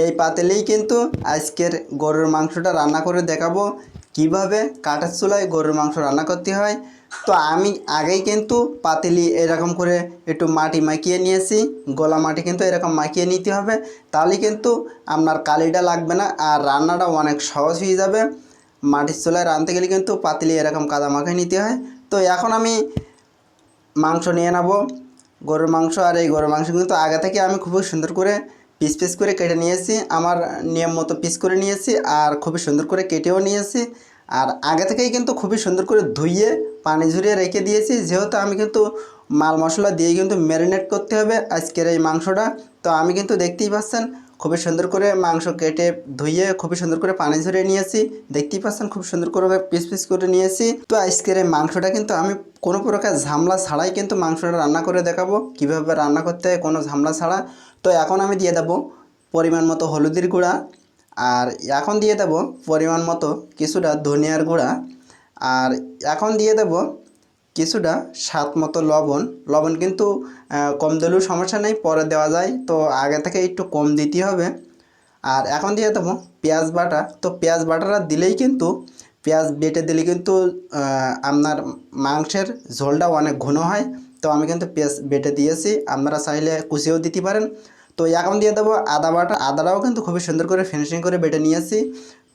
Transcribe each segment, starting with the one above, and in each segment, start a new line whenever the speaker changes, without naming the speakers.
এই পাতিলেই কিন্তু আজকের গরুর মাংসটা রান্না করে দেখাবো কিভাবে কাঠের চুলায় গরুর মাংস রান্না করতে হয়। তো আমি আগেই কিন্তু পাতিলি এরকম করে একটু মাটি মাখিয়ে নিয়েছি। গোলা মাটি কিন্তু এরকম মাখিয়ে নিতে হবে, তাহলে কিন্তু আপনার কালিটা লাগবে না আর রান্নাটা অনেক সহজ হয়ে যাবে। মাটির চুলায় রাঁধতে গেলে কিন্তু পাতিলি এরকম কাদা মাখিয়ে নিতে হয়। তো এখন আমি মাংস নিয়ে নেব, গরুর মাংস। আর এই গরুর মাংস কিন্তু আগে থেকে আমি খুবই সুন্দর করে পিস পিস করে কেটে নিয়েছি, আমার নিয়ম মতো পিস করে নিয়েছি আর খুবই সুন্দর করে কেটেও নিয়েছি। আর আগে থেকেই কিন্তু খুবই সুন্দর করে ধুইয়ে পানি ঝরিয়ে রেখে দিয়েছি, যেহেতু আমি কিন্তু মাল মশলা দিয়ে কিন্তু ম্যারিনেট করতে হবে আজকের এই মাংসটা। তো আমি কিন্তু দেখতেই পাচ্ছেন খুবই সুন্দর করে মাংস কেটে ধুইয়ে খুবই সুন্দর করে পানি ঝরিয়ে নিয়েছি। দেখতেই পাচ্ছেন খুব সুন্দর করে পিস পিস করে নিয়েছি। তো আজকের এই মাংসটা কিন্তু আমি কোনো প্রকার ঝামেলা ছাড়াই কিন্তু মাংসটা রান্না করে দেখাবো কিভাবে রান্না করতে হয় কোনো ঝামেলা ছাড়া। তো এখন আমি দিয়ে দেবো পরিমাণ মতো হলুদের গুঁড়া, আর এখন দিয়ে দেবো পরিমাণ মতো কিছুটা ধনিয়ার গুঁড়া, আর এখন দিয়ে দেবো কিছুটা স্বাদ মতো লবণ। লবণ কিন্তু কম দিলেও সমস্যা নেই, পরে দেওয়া যায়, তো আগে থেকে একটু কম দিতে হবে। আর এখন দিয়ে দেবো পেঁয়াজ বাটা। তো পেঁয়াজ বাটাটা দিলেই কিন্তু পেঁয়াজ বেটে দিলে কিন্তু আপনার মাংসের ঝোলটা অনেক ঘন হয়। তো আমি কিন্তু পেঁয়াজ বেটে দিয়েছি, আপনারা চাইলে কুচিয়েও দিতে পারেন। তো এখন দিয়ে দেবো আদা বাটা। আদাটাও কিন্তু খুবই সুন্দর করে ফিনিশিং করে বেটে নিয়েছি।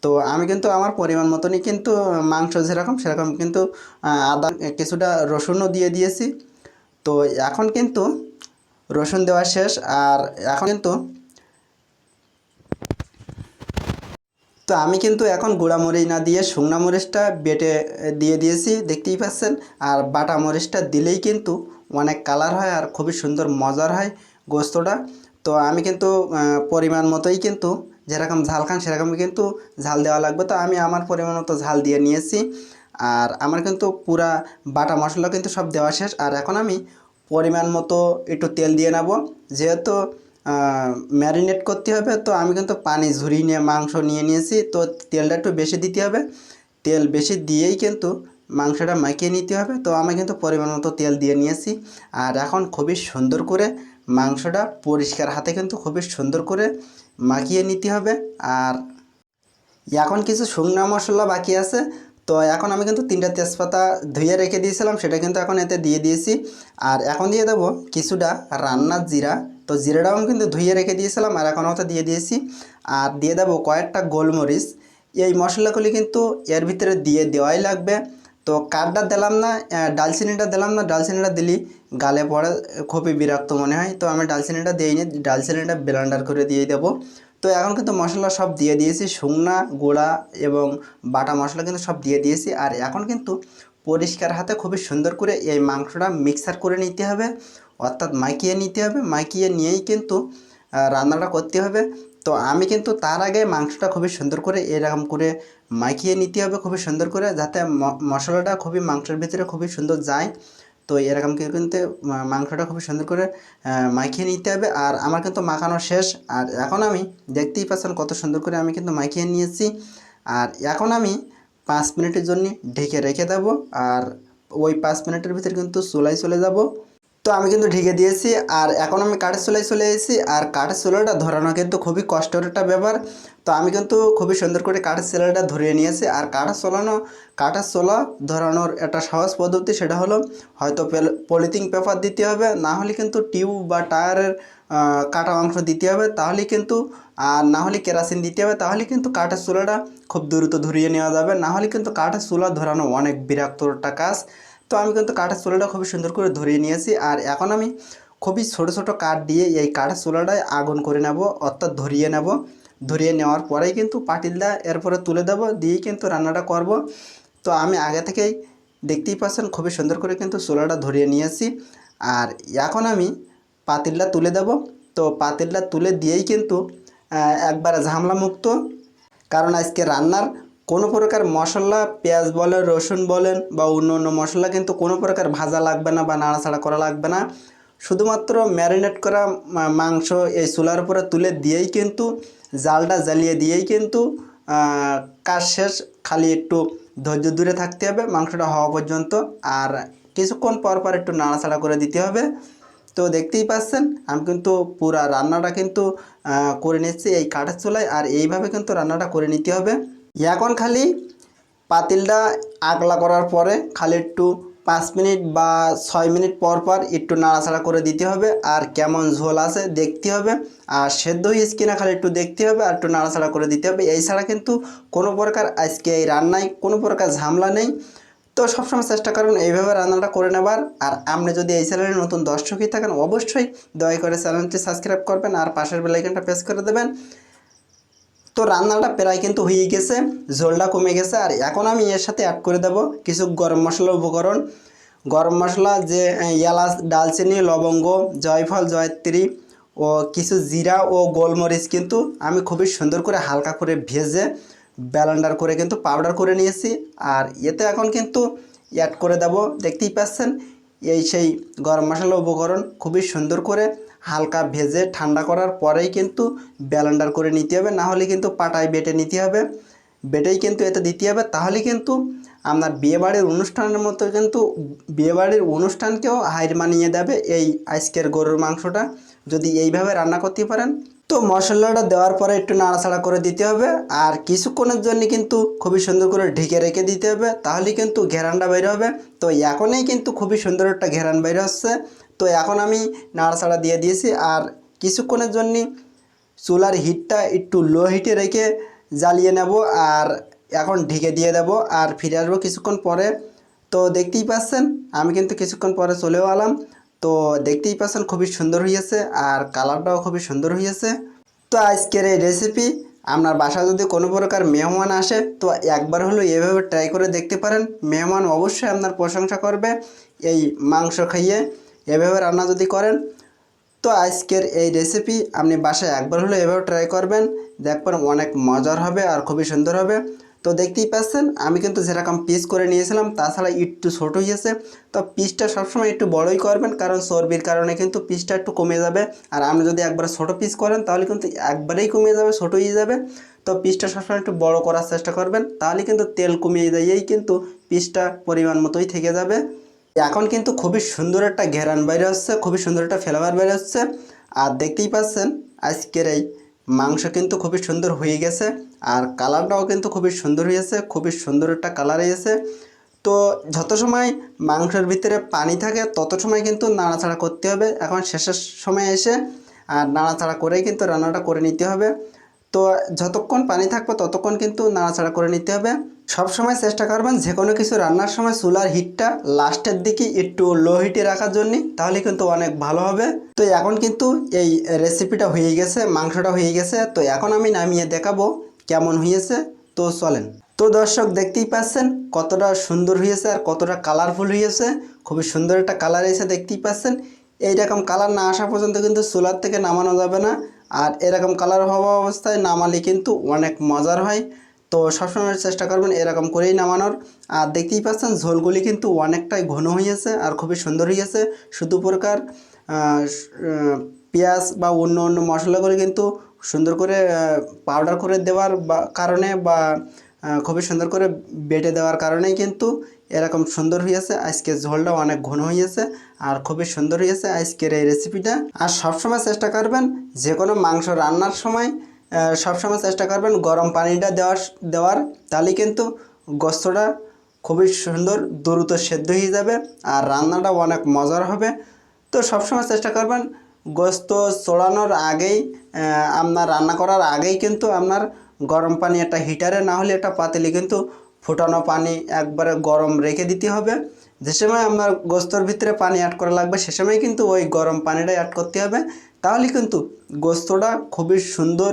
তো আমি কিন্তু আমার পরিমাণ মতনই কিন্তু মাংস যেরকম সেরকম কিন্তু আদা কিছুটা রসুনও দিয়ে দিয়েছি। তো এখন কিন্তু রসুন দেওয়া শেষ, আর এখন কিন্তু তো আমি কিন্তু এখন গুঁড়া মরিচ না দিয়ে শুকনা মরিচটা বেটে দিয়ে দিয়েছি, দেখতেই পাচ্ছেন। আর বাটা মরিচটা দিলেই কিন্তু অনেক কালার হয় আর খুবই সুন্দর মজার হয় গোস্তটা। তো আমি কিন্তু পরিমাণ মতোই কিন্তু যেরকম ঝাল খান সেরকম কিন্তু ঝাল দেওয়া লাগবে। তো আমি আমার পরিমাণ মতো ঝাল দিয়ে নিয়েছি। আর আমার কিন্তু পুরা বাটা মশলা কিন্তু সব দেওয়া শেষ। আর এখন আমি পরিমাণ মতো একটু তেল দিয়ে নেব, যেহেতু ম্যারিনেট করতে হবে। তো আমি কিন্তু পানি ঝরিয়ে নিয়ে মাংস নিয়ে নিয়েছি, তো তেলটা একটু বেশি দিতে হবে। তেল বেশি দিয়েই কিন্তু মাংসটা মাখিয়ে নিতে হবে। তো আমি কিন্তু পরিমাণ মতো তেল দিয়ে নিয়েছি। আর এখন খুবই সুন্দর করে মাংসটা পরিষ্কার হাতে কিন্তু খুবই সুন্দর করে মাখিয়ে নিতে হবে। আর এখন কিছু শুকনো মশলা বাকি আছে। তো এখন আমি কিন্তু 3টা তেজপাতা ধুয়ে রেখে দিয়েছিলাম, সেটা কিন্তু এখন এতে দিয়ে দিয়েছি। আর এখন দিয়ে দেবো কিছুটা রান্নার জিরা। তো জিরাটাও আমি কিন্তু ধুয়ে রেখে দিয়েছিলাম আর এখন ওটা দিয়ে দিয়েছি। আর দিয়ে দেবো কয়েকটা গোলমরিচ। এই মশলাগুলি কিন্তু এর ভিতরে দিয়ে দেওয়াই লাগবে। তো কাঠটা দিলাম না, ডালচিনিটা দিলাম না। ডালচিনিটা দিলে গালে পড়ে খুবই বিরক্ত মনে হয়, তো আমি ডালচিনিটা দিইনি। ডালচিনিটা ব্লেন্ডার করে দিয়ে দেবো। তো এখন কিন্তু মশলা সব দিয়ে দিয়েছি, শুকনা গুঁড়া এবং বাটা মশলা কিন্তু সব দিয়ে দিয়েছি। আর এখন কিন্তু পরিষ্কার হাতে খুবই সুন্দর করে এই মাংসটা মিক্সার করে নিতে হবে, অর্থাৎ মাখিয়ে নিতে হবে। মাখিয়ে নিয়েই কিন্তু রান্নাটা করতে হবে। তো আমি কিন্তু তার আগে মাংসটা খুবই সুন্দর করে এরকম করে মাখিয়ে নিতে হবে খুবই সুন্দর করে, যাতে মশলাটা খুবই মাংসের ভিতরে খুবই সুন্দর যায়। তো এরকম করে কিন্তু মাংসটা খুবই সুন্দর করে মাখিয়ে নিতে হবে। আর আমার কিন্তু মাখানো শেষ। আর এখন আমি দেখতেই পাচ্ছেন কত সুন্দর করে আমি কিন্তু মাখিয়ে নিয়েছি। আর এখন আমি 5 মিনিটের জন্য ঢেকে রেখে দেবো। আর ওই 5 মিনিটের ভিতরে কিন্তু চুলায় চলে যাব। তো আমি কিন্তু ঢেকে দিয়েছি। আর এখন আমি কাঠের চুলায় চলে এসেছি। আর কাঠের চুলাটা ধরানো কিন্তু খুবই কষ্টের একটা ব্যাপার। তো আমি কিন্তু খুবই সুন্দর করে কাঠের চুলাটা ধরিয়ে নিয়েছি। আর কাঠের চুলা ধরানোর একটা সহজ পদ্ধতি, সেটা হলো হয়তো পলিথিন পেপার দিতে হবে, না হলে কিন্তু টিউব বা টায়ারের কাটা অংশ দিতে হবে, তাহলে কিন্তু, আর না হলে কেরাসিন দিতে হবে, তাহলে কিন্তু কাঠের চুলাটা খুব দ্রুত ধরিয়ে নেওয়া যাবে। না হলে কিন্তু কাঠের চুলা ধরানো অনেক বিরক্ত একটা কাজ। তো আমি কিন্তু কাঠের চুলাটা খুবই সুন্দর করে ধরিয়ে নিয়েছি। আর এখন আমি খুবই ছোট ছোট কাঠ দিয়ে এই কাঠের চুলাটায় আগুন করে নেব, অর্থাৎ ধরিয়ে নেব। ধরিয়ে নেওয়ার পরেই কিন্তু পাতিলটা এরপরে তুলে দেবো, দিয়েই কিন্তু রান্নাটা করব। তো আমি আগে থেকেই দেখতেই পাচ্ছেন খুবই সুন্দর করে কিন্তু চুলাটা ধরিয়ে নিয়েছি। আর এখন আমি পাতিলটা তুলে দেব। তো পাতিলটা তুলে দিয়েই কিন্তু একবারে ঝামেলা মুক্ত, কারণ আজকে রান্নার কোনো প্রকার মশলা, পেঁয়াজ বলেন, রসুন বলেন বা অন্য অন্য মশলা কিন্তু কোনো প্রকার ভাজা লাগবে না বা নাড়াচাড়া করা লাগবে না। শুধুমাত্র ম্যারিনেট করা মাংস এই চুলার উপরে তুলে দিয়েই কিন্তু, জালটা জ্বালিয়ে দিয়েই কিন্তু কাজ শেষ। খালি একটু ধৈর্য ধরে থাকতে হবে মাংসটা হওয়া পর্যন্ত। আর কিছুক্ষণ পর পর একটু নাড়াচাড়া করে দিতে হবে। তো দেখতেই পাচ্ছেন আমি কিন্তু পুরা রান্নাটা কিন্তু করে নিচ্ছি এই কাঠের চুলায়, আর এইভাবে কিন্তু রান্নাটা করে নিতে হবে। এখন খালি পাতিলটা আগলা করার পরে খালি একটু 5 মিনিট বা 6 মিনিট পর পর একটু নাড়াচাড়া করে দিতে হবে, আর কেমন ঝোল আছে দেখতে হবে, আর সেদ্ধ হয়েছে কিনা খালি একটু দেখতে হবে আর একটু নাড়াচাড়া করে দিতে হবে। এই ছাড়া কিন্তু কোনো প্রকার আজকে এই রান্নায় কোনো প্রকার ঝামেলা নেই। তো সবসময় চেষ্টা করবেন এইভাবে রান্নাটা করে নেবার। আর আপনি যদি এই চ্যানেলে নতুন দর্শকই থাকেন অবশ্যই দয়া করে চ্যানেলটি সাবস্ক্রাইব করবেন আর পাশের বেল আইকনটা প্রেস করে দেবেন। তো রান্নাটা প্রায় কিন্তু হয়ে গেছে, ঝোলটা কমে গেছে। আর এখন আমি এর সাথে অ্যাড করে দেব কিছু গরম মশলা উপকরণ। গরম মশলা যে এলাচ, দালচিনি, লবঙ্গ, জয়ফল, জয়ত্রী ও কিছু জিরা ও গোলমরিচ কিন্তু আমি খুবই সুন্দর করে হালকা করে ভেজে ব্লেন্ডার করে কিন্তু পাউডার করে নিয়েছি। আর এতে এখন কিন্তু অ্যাড করে দেব, দেখতেই পাচ্ছেন এই সেই গরম মশলা উপকরণ খুবই সুন্দর করে হালকা ভেজে ঠান্ডা করার পরেই কিন্তু ব্লেন্ডার করে নিতে হবে, না হলে কিন্তু পাটায় বেটে নিতে হবে। বেটেই কিন্তু এতে দিতে হবে, তাহলে কিন্তু আপনার বিয়েবাড়ির অনুষ্ঠানের মতো কিন্তু বিয়েবাড়ির অনুষ্ঠানকেও হার মানিয়ে দেবে এই আজকের গরুর মাংসটা যদি এইভাবে রান্না করতে পারেন। তো মশলাটা দেওয়ার পরে একটু নাড়াচাড়া করে দিতে হবে, আর কিছুক্ষণের জন্য কিন্তু খুবই সুন্দর করে ঢেকে রেখে দিতে হবে, তাহলে কিন্তু ঘেরানটা বের হবে। তো এখনই কিন্তু খুবই সুন্দর একটা ঘেরান বের হচ্ছে। তো এখন আমি নাড়াচাড়া দিয়ে দিয়েছি, আর কিছুক্ষণের জন্য চুলার হিটটা একটু লো হিটে রেখে জ্বালিয়ে নেব, আর এখন ঢেকে দিয়ে দেব আর ফিরে আসবো কিছুক্ষণ পরে। তো দেখতেই পাচ্ছেন আমি কিন্তু কিছুক্ষণ পরে চলেও এলাম। তো দেখতেই পাচ্ছেন খুবই সুন্দর হয়েছে আর কালারটাও খুবই সুন্দর হয়েছে। তো আজকের এই রেসিপি আপনার বাসায় যদি কোনো প্রকার মেহমান আসে তো একবার হলেও এভাবে ট্রাই করে দেখতে পারেন, মেহমান অবশ্যই আপনার প্রশংসা করবে এই মাংস খাইয়ে এভাবে রান্না যদি করেন। তো আজকের এই রেসিপি আপনি বাসায় একবার হলেও এভাবে ট্রাই করবেন, দেখবেন অনেক মজার হবে আর খুবই সুন্দর হবে। তো দেখতেই পাচ্ছেন আমি কিন্তু যেরকম পিস করে নিয়েছিলাম তাছাড়া একটু ছোট হয়েছে। তো পিসটা সবসময় একটু বড়ই করবেন, কারণ চর্বির কারণে কিন্তু পিসটা একটু কমে যাবে। আর আপনি যদি একবার ছোট পিস করেন তাহলে কিন্তু একবারেই কমে যাবে, ছোট হয়ে যাবে। তো পিসটা সবসময় একটু বড় করার চেষ্টা করবেন, তাহলে কিন্তু তেল কমিয়ে দিয়েই কিন্তু পিসটা পরিমাণ মতোই থেকে যাবে। এখন কিন্তু খুবই সুন্দর একটা ঘেরান বাইরে হচ্ছে, খুবই সুন্দর একটা ফ্লেভার বাইরে হচ্ছে। আর দেখতেই পাচ্ছেন আজকের এই মাংস কিন্তু খুবই সুন্দর হয়ে গেছে, আর কালারটাও কিন্তু খুবই সুন্দর হয়েছে, খুবই সুন্দর একটা কালার হয়েছে। তো যত সময় মাংসের ভিতরে পানি থাকে তত সময় কিন্তু নাড়াচাড়া করতে হবে। এখন শেষের সময় এসে আর নাড়াচাড়া করেই কিন্তু রান্নাটা করে নিতে হবে। তো যতক্ষণ পানি থাকবে ততক্ষণ কিন্তু নাড়াচাড়া করে নিতে হবে। সব সময় চেষ্টা করবেন যে কোনো কিছু রান্নার সময় চুলার হিটটা লাস্টের দিকে একটু লো হিটে রাখার জন্য, তাহলে কিন্তু অনেক ভালো হবে। তো এখন কিন্তু এই রেসিপিটা হয়ে গেছে, মাংসটা হয়ে গেছে। তো এখন আমি নামিয়ে দেখাবো কেমন হয়েছে। তো চলেন। তো দর্শক দেখতেই পাচ্ছেন কতটা সুন্দর হয়েছে আর কতটা কালারফুল হয়েছে, খুবই সুন্দর একটা কালার এসে দেখতেই পাচ্ছেন। এইরকম কালার না আসা পর্যন্ত কিন্তু চুলার থেকে নামানো যাবে না, আর এরকম কালার হওয়া অবস্থায় নামালে কিন্তু অনেক মজার হয়। তো সবসময় চেষ্টা করবেন এরকম করেই নামানোর। আর দেখতেই পাচ্ছেন ঝোলগুলি কিন্তু অনেকটাই ঘন হয়েছে আর খুবই সুন্দর হয়েছে। শুধু প্রকার পেঁয়াজ বা অন্য অন্য মশলাগুলি কিন্তু সুন্দর করে পাউডার করে দেওয়ার কারণে বা খুবই সুন্দর করে বেটে দেওয়ার কারণেই কিন্তু এরকম সুন্দর হয়েছে। আজকের ঝোলটা অনেক ঘন হয়েছে আর খুবই সুন্দর হয়েছে আজকের এই রেসিপিটা। আর সবসময় চেষ্টা করবেন যে কোনো মাংস রান্নার সময় সবসময় চেষ্টা করবেন গরম পানিটা দেওয়ার, তাহলে কিন্তু গোস্তটা খুবই সুন্দর দ্রুত সেদ্ধ হয়ে যাবে আর রান্নাটা অনেক মজার হবে। তো সবসময় চেষ্টা করবেন গোস্ত চড়ানোর আগেই আপনার রান্না করার আগেই কিন্তু আপনার গরম পানি একটা হিটারে না হলে একটা পাতিলে কিন্তু ফুটানো পানি একবারে গরম রেখে দিতে হবে। যে সময় আপনার গোস্তর ভিতরে পানি অ্যাড করা লাগবে সে সময় কিন্তু ওই গরম পানিটাই অ্যাড করতে হবে, তাহলে কিন্তু গোস্তটা খুবই সুন্দর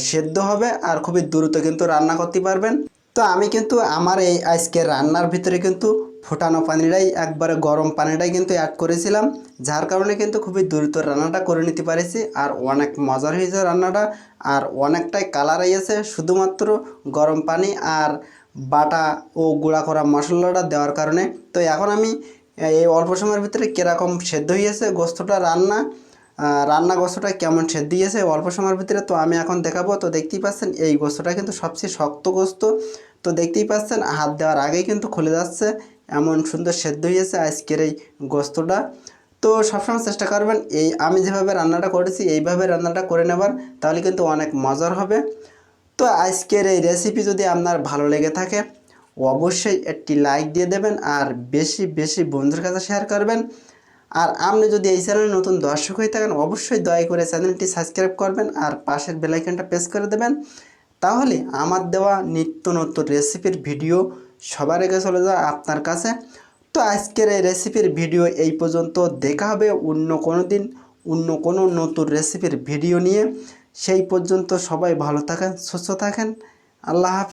সেদ্ধ হবে আর খুবই দ্রুত কিন্তু রান্না করতে পারবেন। তো আমি কিন্তু আমার এই আজকের রান্নার ভিতরে কিন্তু ফোটানো পানিটাই একবারে গরম পানিটাই কিন্তু অ্যাড করেছিলাম, যার কারণে কিন্তু খুবই দ্রুত রান্নাটা করে নিতে পারেছি আর অনেক মজার হয়েছে রান্নাটা আর অনেকটাই কালার এসেছে শুধুমাত্র গরম পানি আর বাটা ও গুঁড়া করা মশলাটা দেওয়ার কারণে। তো এখন আমি এই অল্প সময়ের ভিতরে কীরকম সেদ্ধ হয়েছে গোস্তটা রান্না গোস্তটা কেমন সেদ্ধ দিয়েছে অল্প সময়ের ভিতরে তো আমি এখন দেখাবো। তো দেখতেই পাচ্ছেন এই গোস্তটা কিন্তু সবচেয়ে শক্ত গোস্ত। তো দেখতেই পাচ্ছেন হাত দেওয়ার আগেই কিন্তু খুলে যাচ্ছে, এমন সুন্দর সেদ্ধ হয়েছে আজকের এই গোস্তটা। তো সবসময় চেষ্টা করবেন এই আমি যেভাবে রান্নাটা করেছি এইভাবে রান্নাটা করে নেবার, তাহলে কিন্তু অনেক মজার হবে। তো আজকের এই রেসিপি যদি আপনার ভালো লেগে থাকে অবশ্যই একটি লাইক দিয়ে দেবেন আর বেশি বেশি বন্ধুর কাছে শেয়ার করবেন। আর আপনি যদি এই চ্যানেলে নতুন দর্শক হয়ে থাকেন অবশ্যই দয়া করে চ্যানেলটি সাবস্ক্রাইব করবেন আর পাশের বেল আইকনটা প্রেস করে দেবেন, তাহলে আমার দেওয়া নিত্য নতুন রেসিপির ভিডিও সবার আগে চলে যায় আপনার কাছে। তো আজকের এই রেসিপির ভিডিও এই পর্যন্ত, দেখা হবে অন্য কোনো দিন অন্য কোনো নতুন রেসিপির ভিডিও নিয়ে। সেই পর্যন্ত সবাই ভালো থাকেন, সুস্থ থাকেন। আল্লাহ হাফেজ।